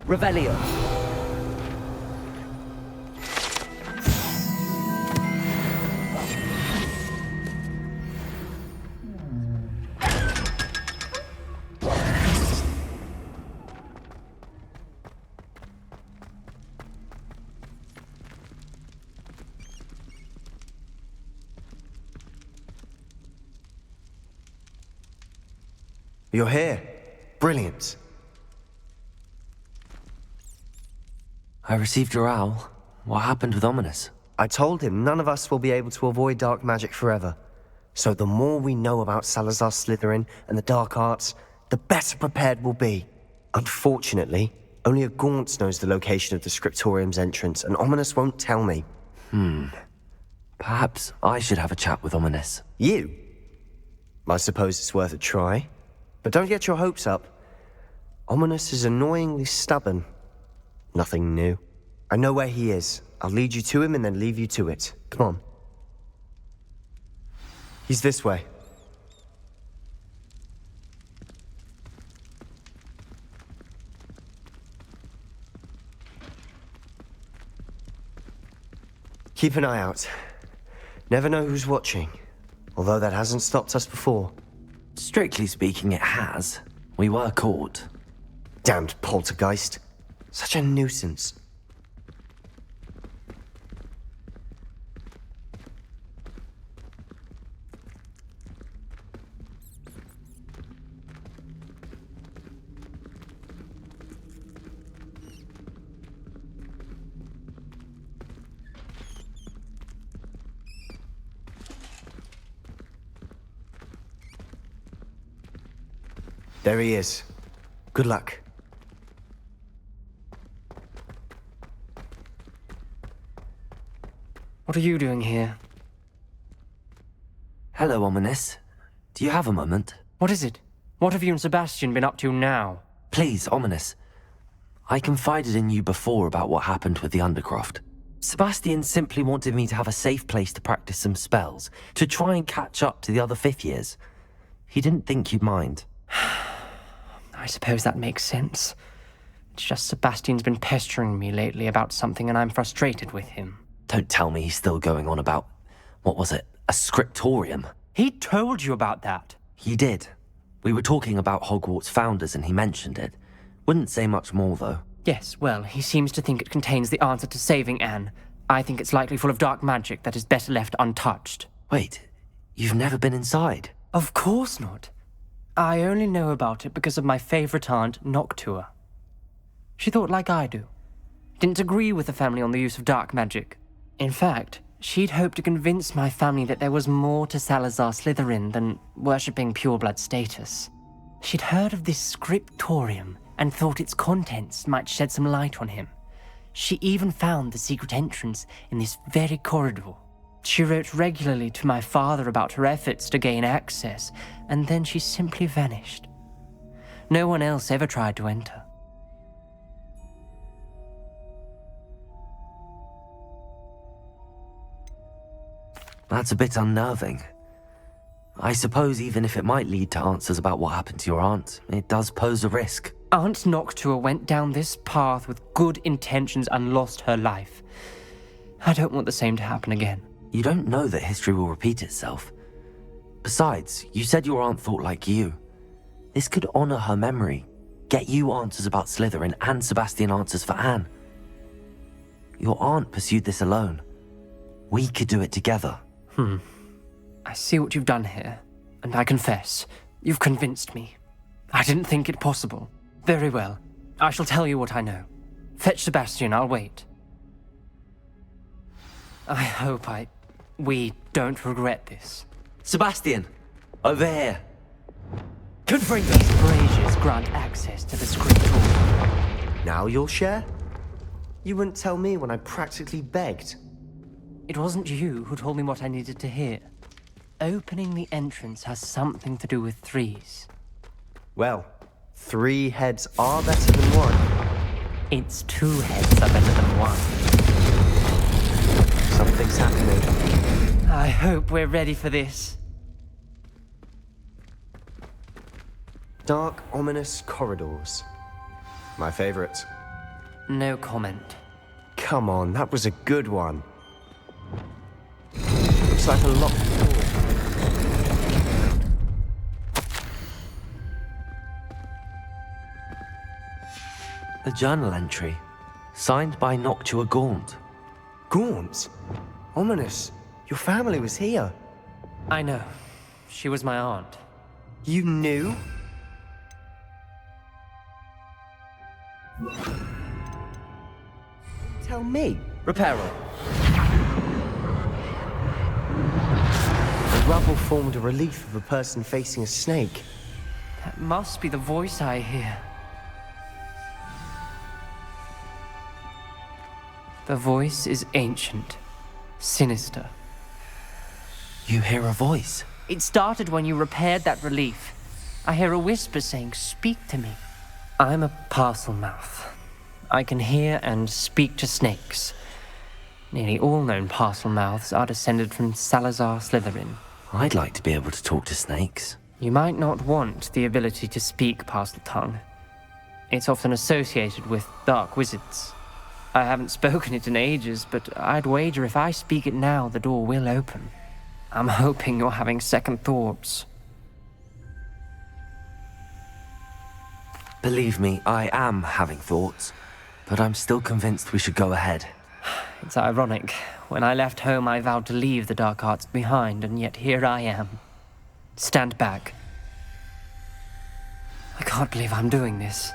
Revelio. You're here. Brilliant. I received your owl. What happened with Ominous? I told him none of us will be able to avoid dark magic forever. So the more we know about Salazar Slytherin and the dark arts, the better prepared we'll be. Unfortunately, only a Gaunt knows the location of the Scriptorium's entrance, and Ominous won't tell me. Perhaps I should have a chat with Ominous. You? I suppose it's worth a try. But don't get your hopes up. Ominous is annoyingly stubborn. Nothing new. I know where he is. I'll lead you to him and then leave you to it. Come on. He's this way. Keep an eye out. Never know who's watching. Although that hasn't stopped us before. Strictly speaking, it has. We were caught. Damned poltergeist. Such a nuisance. There he is. Good luck. What are you doing here? Hello, Ominous. Do you have a moment? What is it? What have you and Sebastian been up to now? Please, Ominous. I confided in you before about what happened with the Undercroft. Sebastian simply wanted me to have a safe place to practice some spells, to try and catch up to the other fifth years. He didn't think you'd mind. I suppose that makes sense. It's just Sebastian's been pestering me lately about something and I'm frustrated with him. Don't tell me he's still going on about, what was it, a scriptorium? He told you about that. He did. We were talking about Hogwarts founders and he mentioned it. Wouldn't say much more, though. Yes, well, he seems to think it contains the answer to saving Anne. I think it's likely full of dark magic that is better left untouched. Wait, you've never been inside? Of course not. I only know about it because of my favorite aunt, Noctua. She thought like I do. Didn't agree with the family on the use of dark magic. In fact, she'd hoped to convince my family that there was more to Salazar Slytherin than worshipping pureblood status. She'd heard of this scriptorium and thought its contents might shed some light on him. She even found the secret entrance in this very corridor. She wrote regularly to my father about her efforts to gain access, and then she simply vanished. No one else ever tried to enter. That's a bit unnerving. I suppose even if it might lead to answers about what happened to your aunt, it does pose a risk. Aunt Noctua went down this path with good intentions and lost her life. I don't want the same to happen again. You don't know that history will repeat itself. Besides, you said your aunt thought like you. This could honor her memory, get you answers about Slytherin and Sebastian answers for Anne. Your aunt pursued this alone. We could do it together. I see what you've done here, and I confess, you've convinced me. I didn't think it possible. Very well. I shall tell you what I know. Fetch Sebastian, I'll wait. I hope we don't regret this. Sebastian! Over here! Could bring these braziers grant access to the scriptorium. Now you'll share? You wouldn't tell me when I practically begged. It wasn't you who told me what I needed to hear. Opening the entrance has something to do with threes. Well, 3 heads are better than 1. It's 2 heads are better than 1. Something's happening. I hope we're ready for this. Dark, ominous corridors. My favorite. No comment. Come on, that was a good one. Looks like a locked door. A journal entry, signed by Noctua Gaunt. Gaunt? Ominous. Your family was here. I know. She was my aunt. You knew? Tell me. Reparo. The rubble formed a relief of a person facing a snake. That must be the voice I hear. The voice is ancient, sinister. You hear a voice. It started when you repaired that relief. I hear a whisper saying, "Speak to me." I'm a parcel mouth. I can hear and speak to snakes. Nearly all known parcel mouths are descended from Salazar Slytherin. I'd like to be able to talk to snakes. You might not want the ability to speak parcel tongue. It's often associated with dark wizards. I haven't spoken it in ages, but I'd wager if I speak it now, the door will open. I'm hoping you're having second thoughts. Believe me, I am having thoughts, but I'm still convinced we should go ahead. It's ironic. When I left home, I vowed to leave the dark arts behind, and yet here I am. Stand back. I can't believe I'm doing this.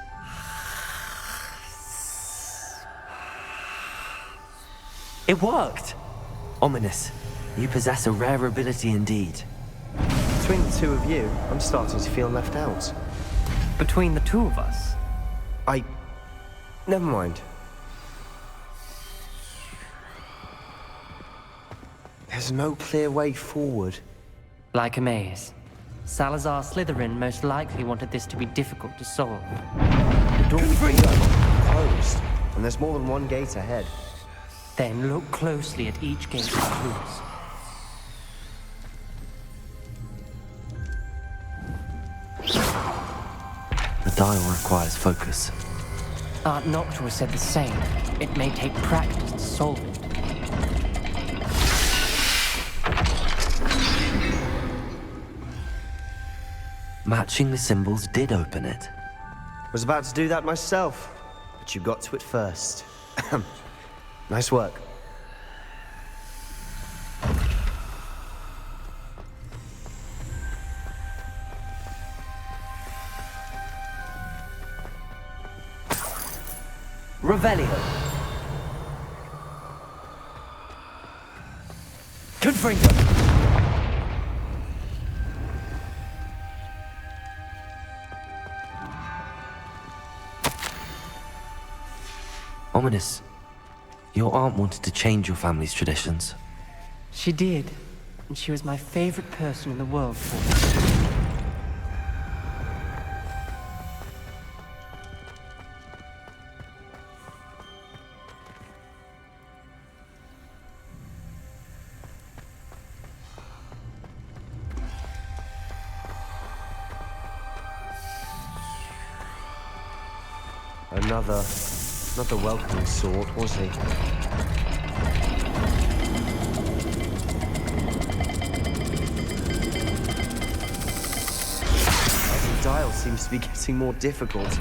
It worked! Ominous, you possess a rare ability indeed. Between the two of you, I'm starting to feel left out. Between the two of us? Never mind. There's no clear way forward. Like a maze. Salazar Slytherin most likely wanted this to be difficult to solve. The door we came up closed, and there's more than one gate ahead. Then look closely at each gate for clues. The dial requires focus. Aunt Noctua said the same. It may take practice to solve it. Matching the symbols did open it. Was about to do that myself, but you got to it first. Nice work. Revelio. Confringo. Ominous, your aunt wanted to change your family's traditions. She did, and she was my favorite person in the world for it. Not the welcoming sort, was he? Every dial seems to be getting more difficult,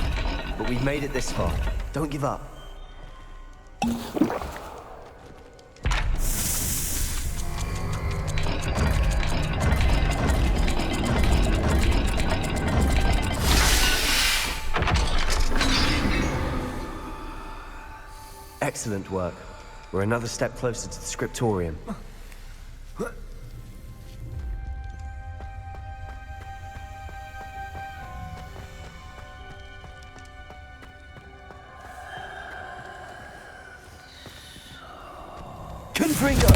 but we've made it this far. Don't give up. Excellent work. We're another step closer to the scriptorium. Confringo!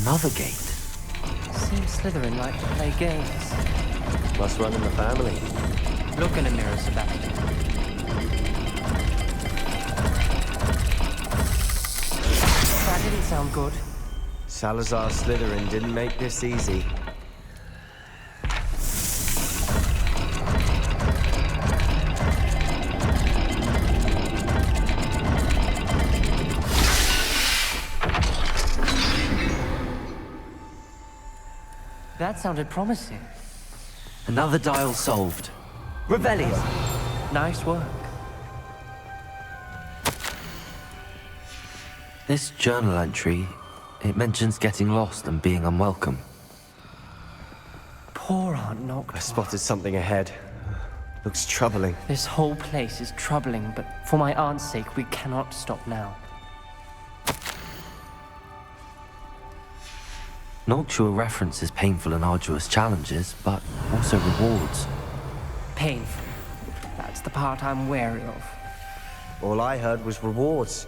Another gate. Seems Slytherin like to play games. Must run in the family. Look in a mirror, Sebastian. That didn't sound good. Salazar Slytherin didn't make this easy. That sounded promising. Another dial solved. Revelio. Nice work. This journal entry, it mentions getting lost and being unwelcome. Poor Aunt I Noctua. spotted something ahead. Looks troubling. This whole place is troubling, but for my aunt's sake, we cannot stop now. Noctua references painful and arduous challenges, but also rewards. Painful. That's the part I'm wary of. All I heard was rewards.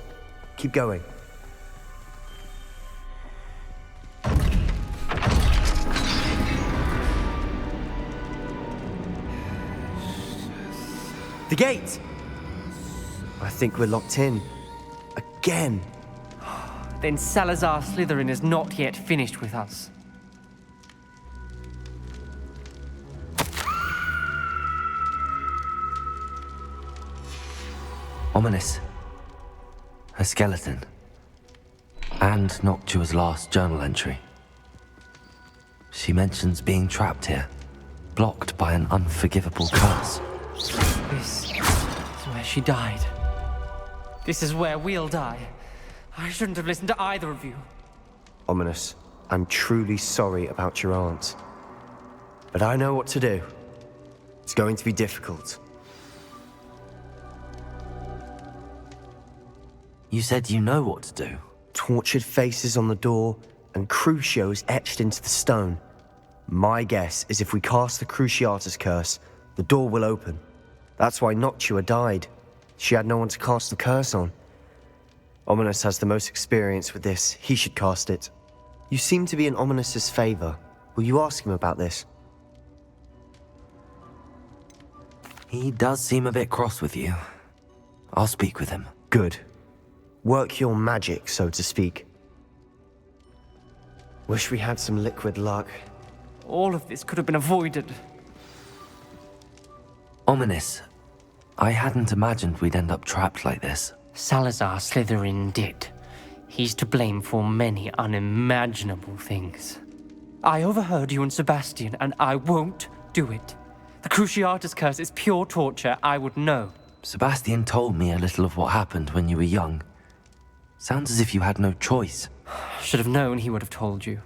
Keep going. The gate! I think we're locked in. Again. Then Salazar Slytherin is not yet finished with us. Ominous. A skeleton. And Noctua's last journal entry. She mentions being trapped here, blocked by an unforgivable curse. This is where she died. This is where we'll die. I shouldn't have listened to either of you. Ominous, I'm truly sorry about your aunt. But I know what to do. It's going to be difficult. You said you know what to do. Tortured faces on the door and Crucios etched into the stone. My guess is if we cast the Cruciatus curse, the door will open. That's why Noctua died. She had no one to cast the curse on. Ominous has the most experience with this. He should cast it. You seem to be in Ominous's favor. Will you ask him about this? He does seem a bit cross with you. I'll speak with him. Good. Work your magic, so to speak. Wish we had some liquid luck. All of this could have been avoided. Ominous. I hadn't imagined we'd end up trapped like this. Salazar Slytherin did. He's to blame for many unimaginable things. I overheard you and Sebastian, and I won't do it. The Cruciatus curse is pure torture. I would know. Sebastian told me a little of what happened when you were young. Sounds as if you had no choice. Should have known he would have told you.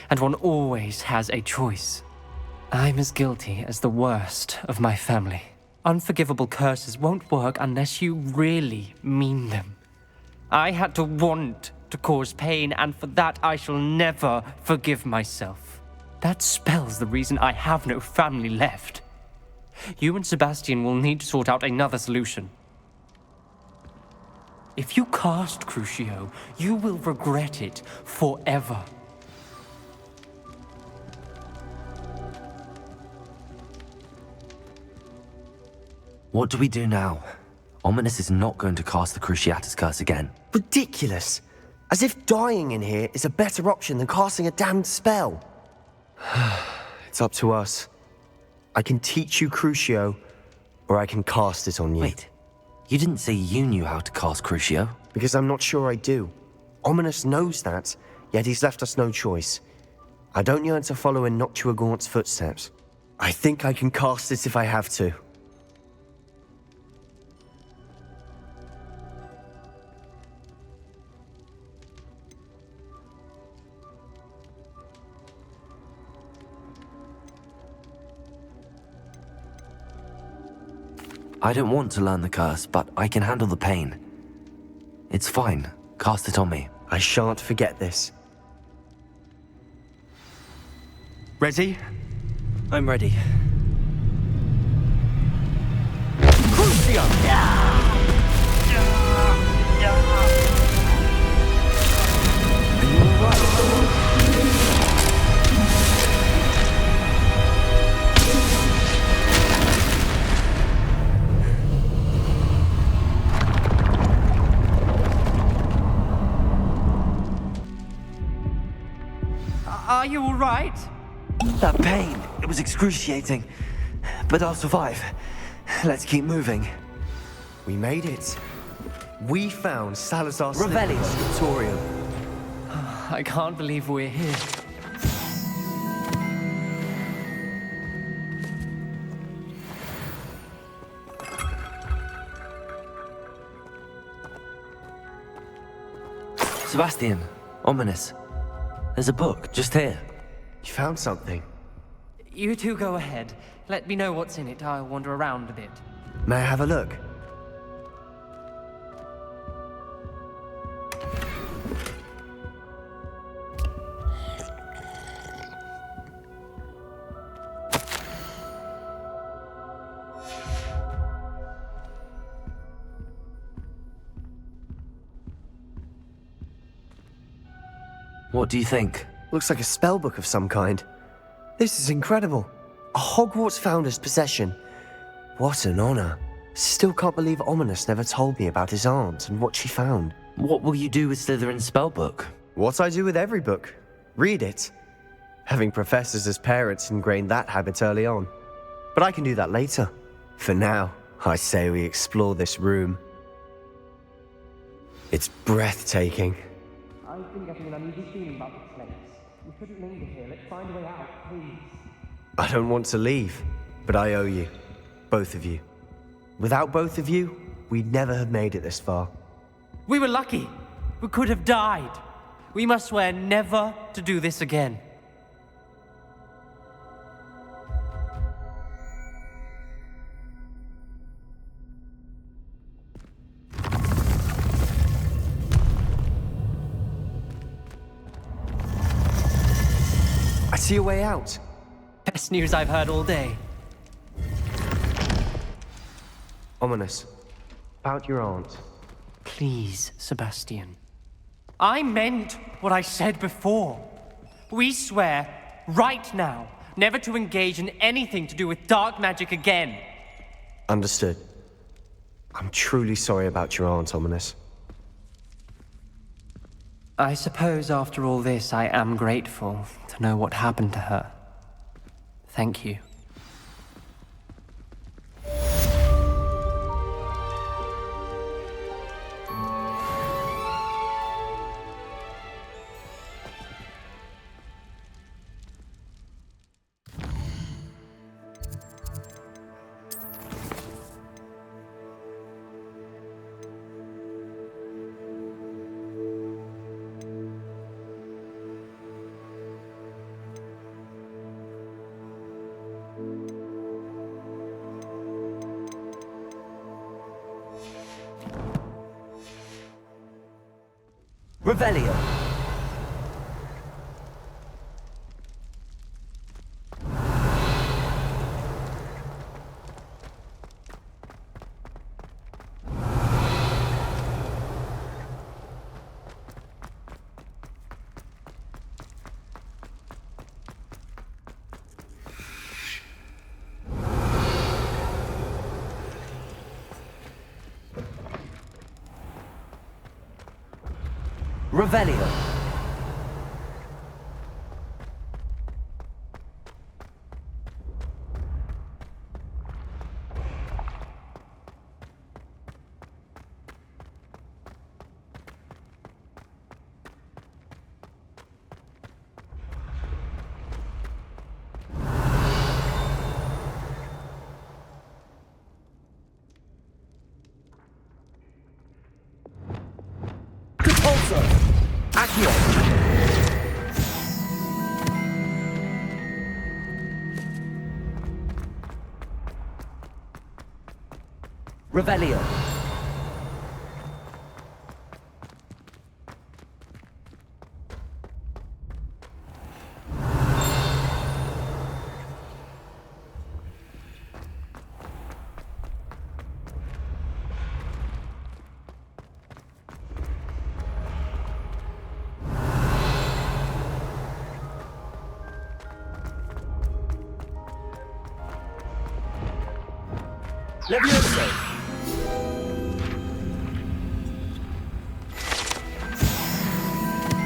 And one always has a choice. I'm as guilty as the worst of my family. Unforgivable curses won't work unless you really mean them. I had to want to cause pain, and for that I shall never forgive myself. That spells the reason I have no family left. You and Sebastian will need to sort out another solution. If you cast Crucio, you will regret it forever. What do we do now? Ominous is not going to cast the Cruciatus curse again. Ridiculous! As if dying in here is a better option than casting a damned spell. It's up to us. I can teach you Crucio, or I can cast it on you. Wait, you didn't say you knew how to cast Crucio? Because I'm not sure I do. Ominous knows that, yet he's left us no choice. I don't yearn to follow in Noctua Gaunt's footsteps. I think I can cast it if I have to. I don't want to learn the curse, but I can handle the pain. It's fine. Cast it on me. I shan't forget this. Ready? I'm ready. Crucio! Are you all right? That pain, it was excruciating. But I'll survive. Let's keep moving. We made it. We found Salazar Revelio. Slytherin's scriptorium. I can't believe we're here. Sebastian, ominous. There's a book just here. You found something. You two go ahead. Let me know what's in it. I'll wander around a bit. May I have a look? What do you think? Looks like a spellbook of some kind. This is incredible. A Hogwarts founder's possession. What an honor. Still can't believe Ominous never told me about his aunt and what she found. What will you do with Slytherin's spellbook? What I do with every book. Read it. Having professors as parents ingrained that habit early on. But I can do that later. For now, I say we explore this room. It's breathtaking. I've been getting an uneasy feeling about this place. We shouldn't linger here. Let's find a way out, please. I don't want to leave, but I owe you. Both of you. Without both of you, we'd never have made it this far. We were lucky. We could have died. We must swear never to do this again. I see a way out. Best news I've heard all day. Ominous. About your aunt. Please, Sebastian. I meant what I said before. We swear, right now, never to engage in anything to do with dark magic again. Understood. I'm truly sorry about your aunt, Ominous. I suppose after all this, I am grateful to know what happened to her. Thank you. Revelio. Revelio. Accio. Revelio. Levioso.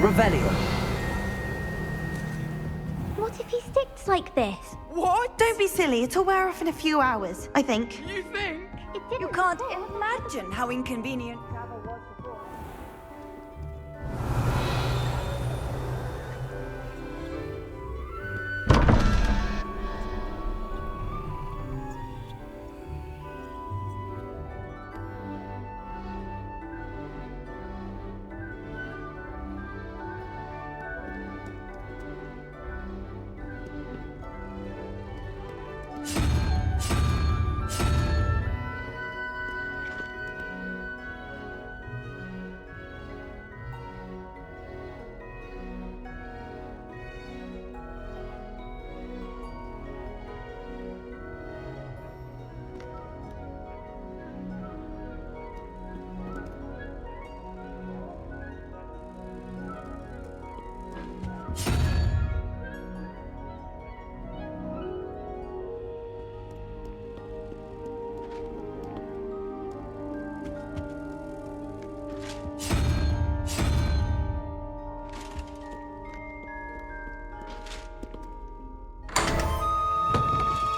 Revelio. What if he sticks like this? What? Don't be silly. It'll wear off in a few hours, I think. You think? You can't imagine how inconvenient travel was before.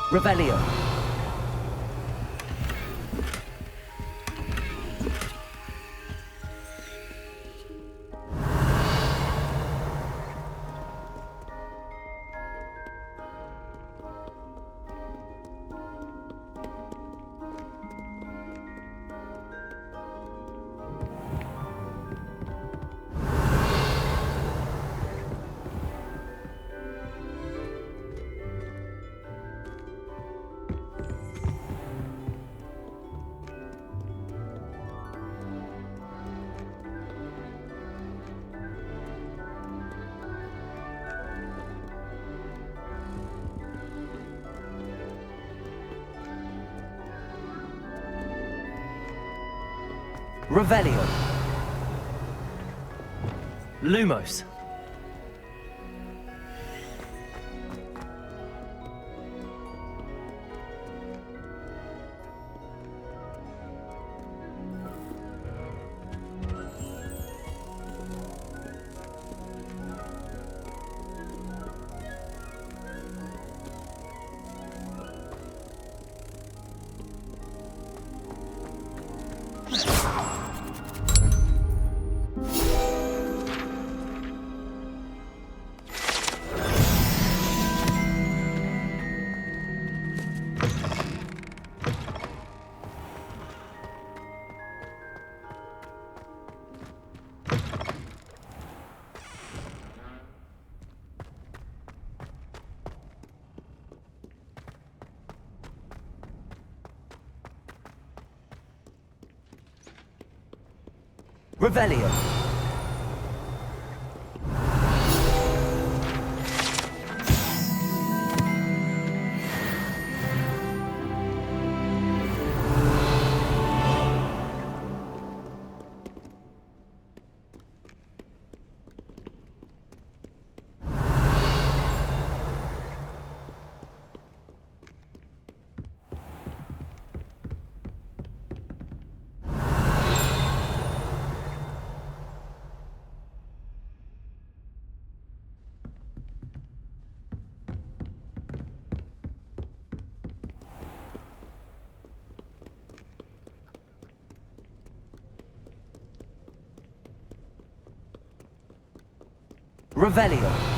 Revelio. Revelio. Lumos. Revelio. Revelio.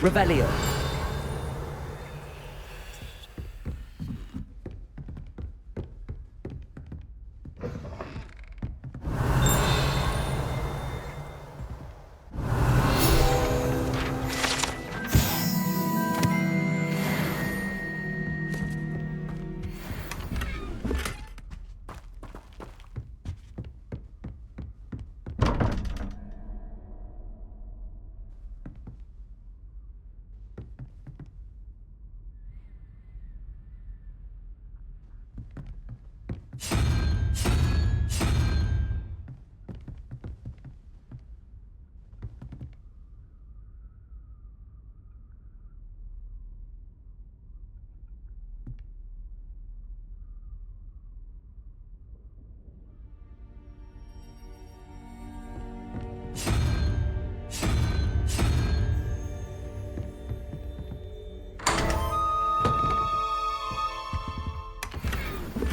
Revelio.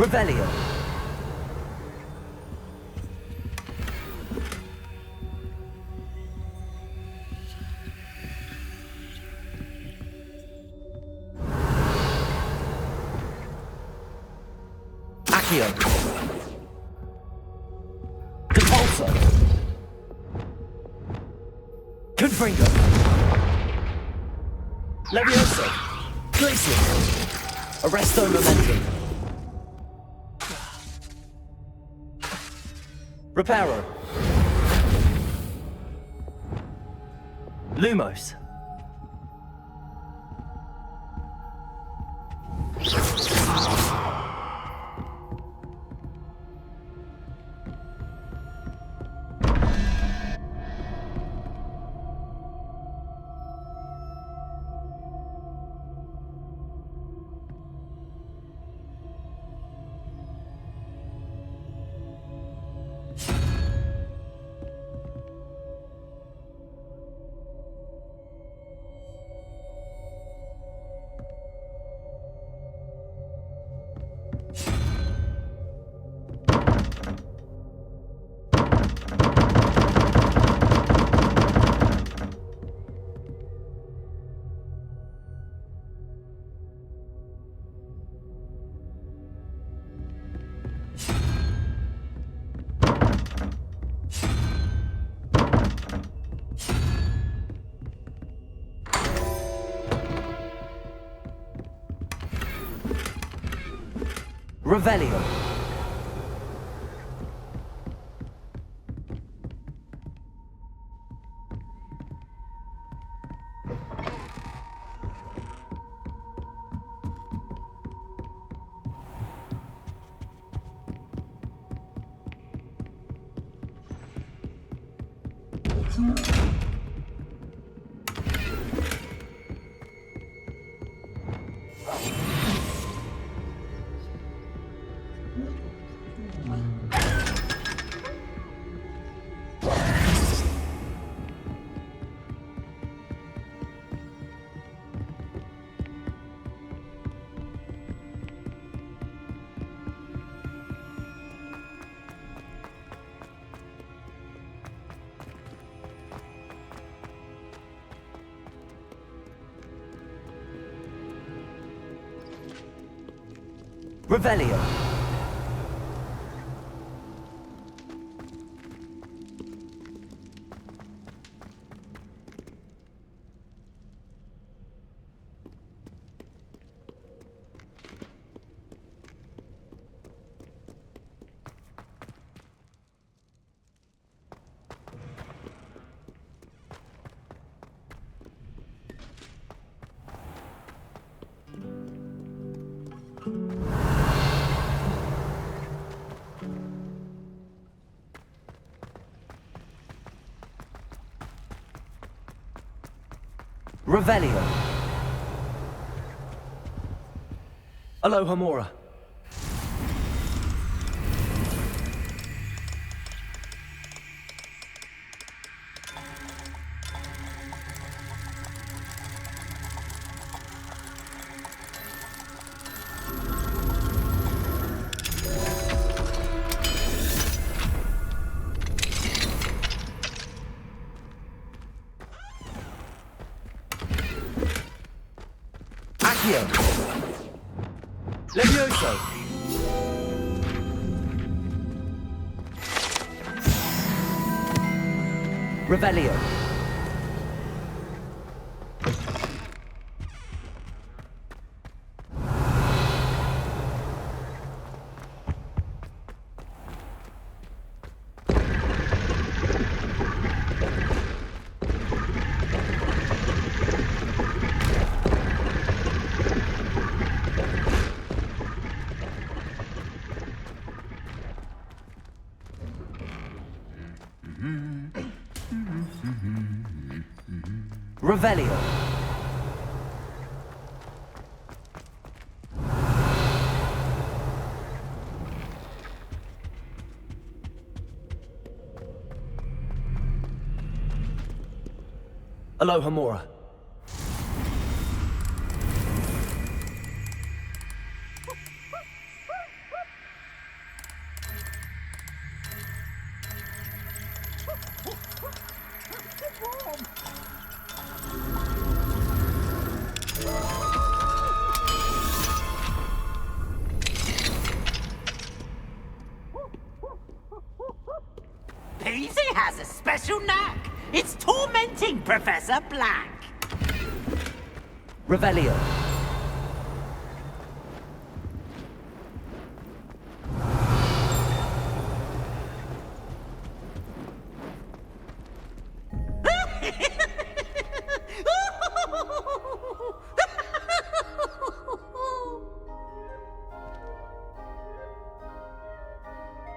Revelio. Accio. Depulso. Confringo. Levioso. Glacier. Arresto Momentum. Reparo. Lumos. Revelio. Revelio. Revelio. Aloha Mora. Accio. Levioso. Revelio. Revelio. Aloha Mora. Peasy has a special knack. It's tormenting Professor Black. Revelio.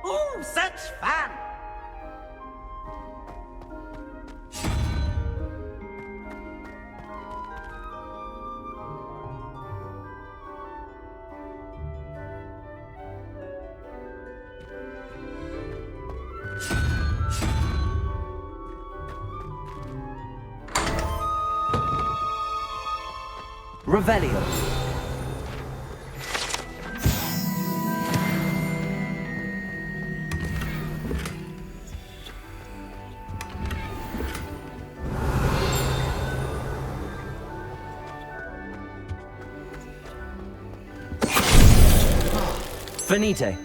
Ooh, such fun! Revelio. Venite.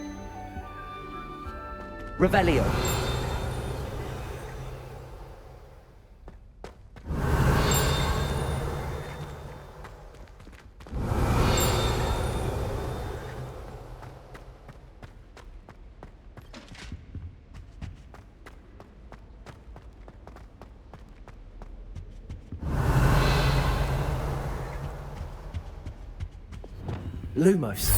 Revelio. Lumos.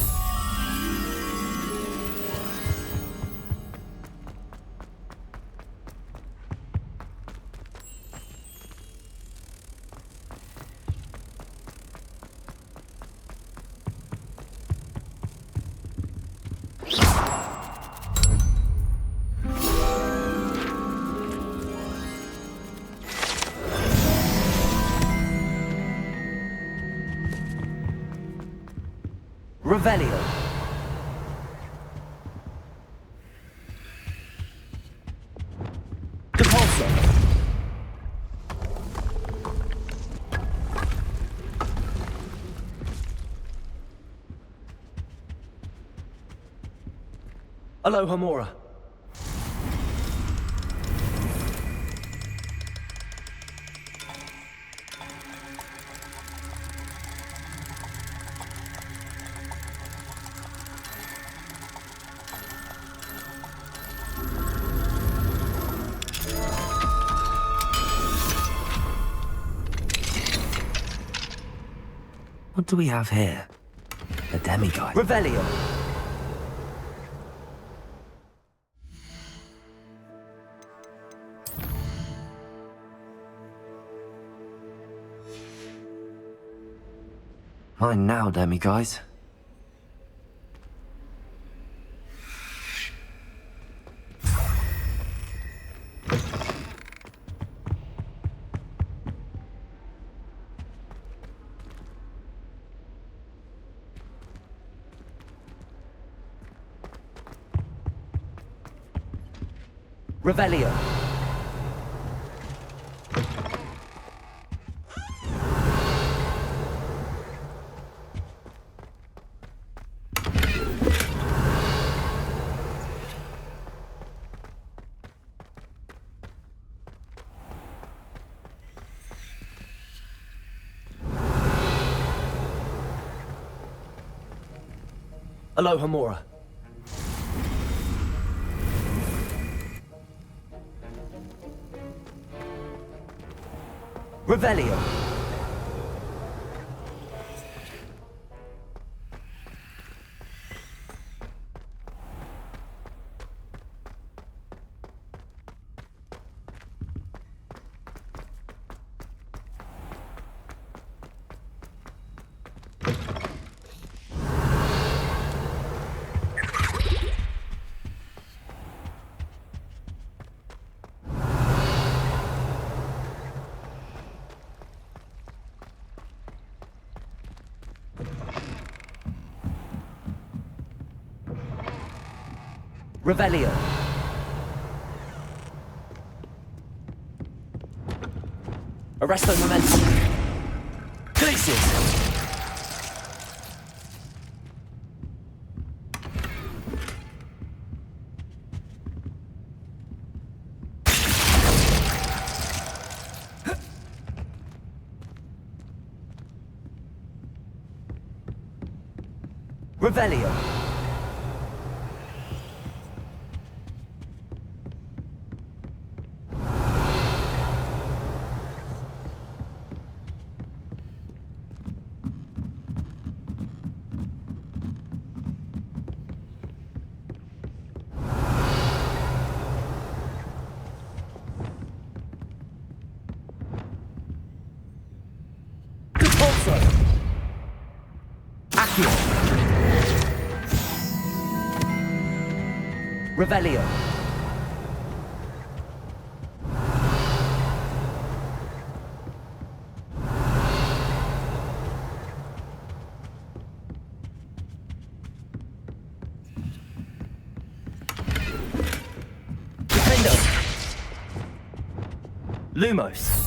Revelio. Depulso. Aloha Mora. What do we have here? A demigod. Revelio. Mine now, demiguys. Revelio. Aloha Mora. Revelio. Revelio. Arresto momentum. Glacius. Revelio. Accio. Revelio. Defendo. Lumos.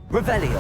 Revelio.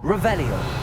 Revelio.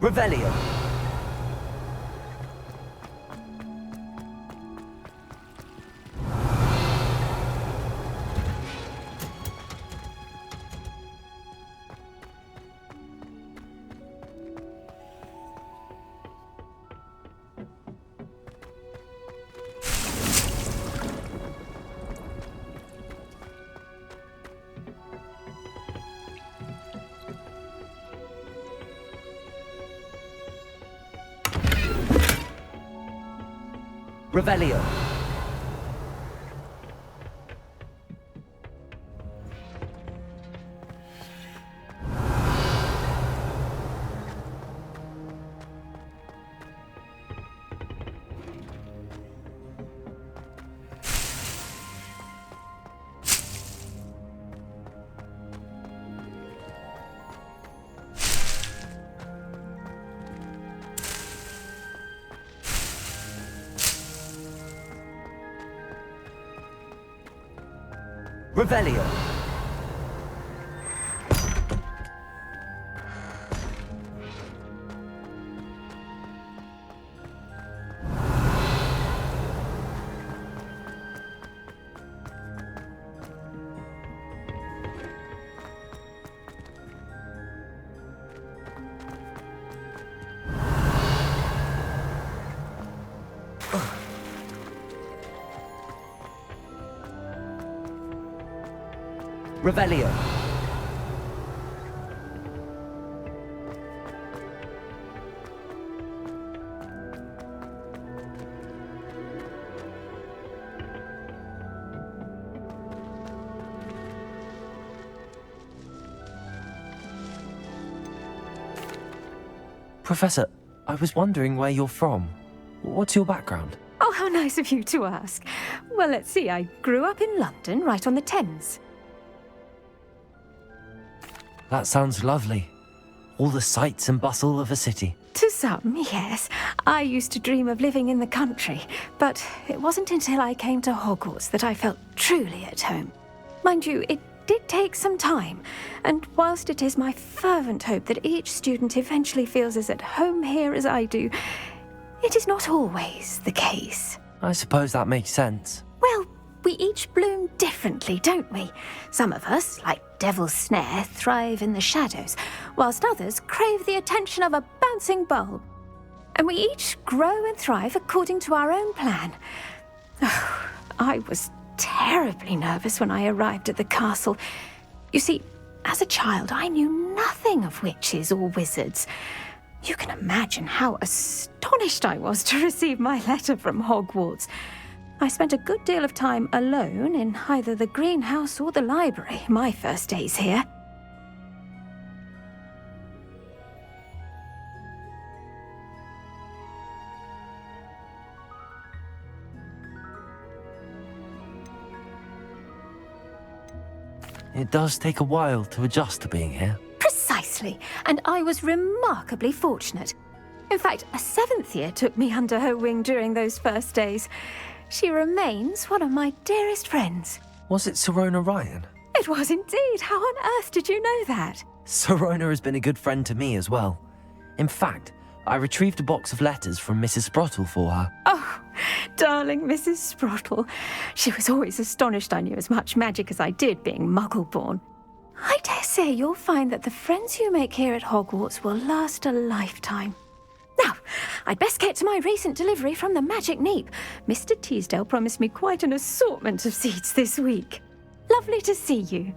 Revelio. Revelio. Revelio. Revelio. Professor, I was wondering where you're from. What's your background? Oh, Oh, how nice of you to ask. Well, let's see, I grew up in London, right on the Thames. That sounds lovely. All the sights and bustle of a city. To some, yes. I used to dream of living in the country, but it wasn't until I came to Hogwarts that I felt truly at home. Mind you, it did take some time, and whilst it is my fervent hope that each student eventually feels as at home here as I do, it is not always the case. I suppose that makes sense. Well, we each bloom differently, don't we? Some of us, like Devil's Snare, thrive in the shadows, whilst others crave the attention of a bouncing bulb. And we each grow and thrive according to our own plan. Oh, I was terribly nervous when I arrived at the castle. You see, as a child, I knew nothing of witches or wizards. You can imagine how astonished I was to receive my letter from Hogwarts. I spent a good deal of time alone in either the greenhouse or the library my first days here. It does take a while to adjust to being here. Precisely, and I was remarkably fortunate. In fact, a 7th year took me under her wing during those first days. She remains one of my dearest friends. Was it Serona Ryan? It was indeed. How on earth did you know that? Serona has been a good friend to me as well. In fact, I retrieved a box of letters from Mrs. Sprottle for her. Oh, darling Mrs. Sprottle. She was always astonished I knew as much magic as I did, being Muggle-born. I dare say you'll find that the friends you make here at Hogwarts will last a lifetime. Now, I'd best get to my recent delivery from the Magic Neep. Mr. Teasdale promised me quite an assortment of seeds this week. Lovely to see you.